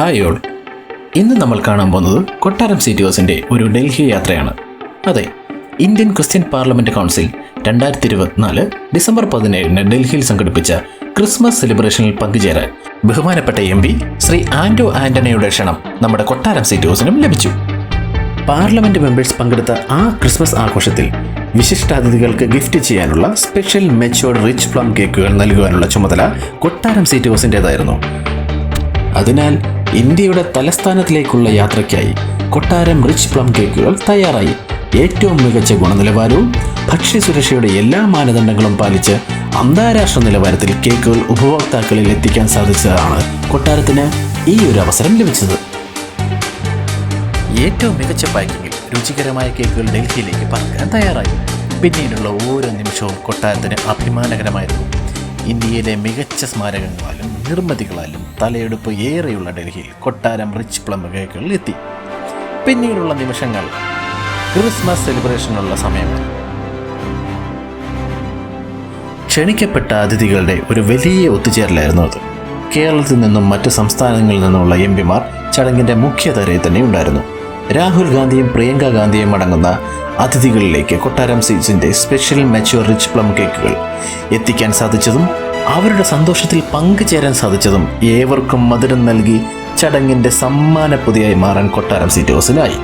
Hi all. ഇന്ന് നമ്മൾ കാണാൻ പോകുന്നത് കൊട്ടാരം സിറ്റിയോസിൻ്റെ ഒരു ഡൽഹി യാത്രയാണ്. അതെ, Indian Christian parliament council 2024 December 17 ഡൽഹിയിൽ സംഘടിപ്പിച്ച ക്രിസ്മസ് സെലിബ്രേഷനിൽ പങ്കുചേരാൻ ബഹുമാനപ്പെട്ട MP ശ്രീ ആൻഡോ ആൻ്റണിയുടെ ക്ഷണം നമ്മുടെ കൊട്ടാരം സിറ്റിയോസിനും ലഭിച്ചു. പാർലമെൻറ്റ് മെമ്പേഴ്സ് പങ്കെടുത്ത ആ ക്രിസ്മസ് ആഘോഷത്തിൽ വിശിഷ്ടാതിഥികൾക്ക് ഗിഫ്റ്റ് ചെയ്യാനുള്ള സ്പെഷ്യൽ മെച്യൂർഡ് റിച്ച് പ്ലം കേക്കുകൾ നൽകുവാനുള്ള ചുമതല കൊട്ടാരം സിറ്റിയോസിൻ്റേതായിരുന്നു. അതിനാൽ ഇന്ത്യയുടെ തലസ്ഥാനത്തിലേക്കുള്ള യാത്രയ്ക്കായി കൊട്ടാരം റിച്ച് പ്ലം കേക്കുകൾ തയ്യാറായി. ഏറ്റവും മികച്ച ഗുണനിലവാരവും ഭക്ഷ്യസുരക്ഷയുടെ എല്ലാ മാനദണ്ഡങ്ങളും പാലിച്ച് അന്താരാഷ്ട്ര നിലവാരത്തിൽ കേക്കുകൾ ഉപഭോക്താക്കളിൽ എത്തിക്കാൻ സാധിച്ചതാണ് കൊട്ടാരത്തിന് ഈ ഒരു അവസരം ലഭിച്ചത്. ഏറ്റവും മികച്ച പാക്കിങ്ങിൽ രുചികരമായ കേക്കുകൾ ഡൽഹിയിലേക്ക് പറക്കാൻ തയ്യാറായി. പിന്നീടുള്ള ഓരോ നിമിഷവും കൊട്ടാരത്തിന് അഭിമാനകരമായിരുന്നു. ഇന്ത്യയിലെ മികച്ച സ്മാരകങ്ങളാലും നിർമ്മിതികളാലും തലയെടുപ്പ് ഏറെയുള്ള ഡൽഹിയിൽ കൊട്ടാരം റിച്ച് പ്ലം കേക്കുകൾ എത്തി. പിന്നീടുള്ള നിമിഷങ്ങൾ ക്രിസ്മസ് സെലിബ്രേഷനുള്ള സമയമായി. ക്ഷണിക്കപ്പെട്ട അതിഥികളുടെ ഒരു വലിയ ഒത്തുചേരലായിരുന്നു അത്. കേരളത്തിൽ നിന്നും മറ്റ് സംസ്ഥാനങ്ങളിൽ നിന്നുമുള്ള MP-മാർ ചടങ്ങിൻ്റെ മുഖ്യധാരയിൽ തന്നെ ഉണ്ടായിരുന്നു. രാഹുൽ ഗാന്ധിയും പ്രിയങ്ക ഗാന്ധിയും അടങ്ങുന്ന അതിഥികളിലേക്ക് കൊട്ടാരം സീറ്റ്സിൻ്റെ സ്പെഷ്യൽ മെച്യൂർ റിച്ച് പ്ലം കേക്കുകൾ എത്തിക്കാൻ സാധിച്ചതും അവരുടെ സന്തോഷത്തിൽ പങ്കുചേരാൻ സാധിച്ചതും ഏവർക്കും മധുരം നൽകി ചടങ്ങിൻ്റെ സമ്മാനപ്പൊതിയായി മാറാൻ കൊട്ടാരം സിറ്റിയോസിനായി.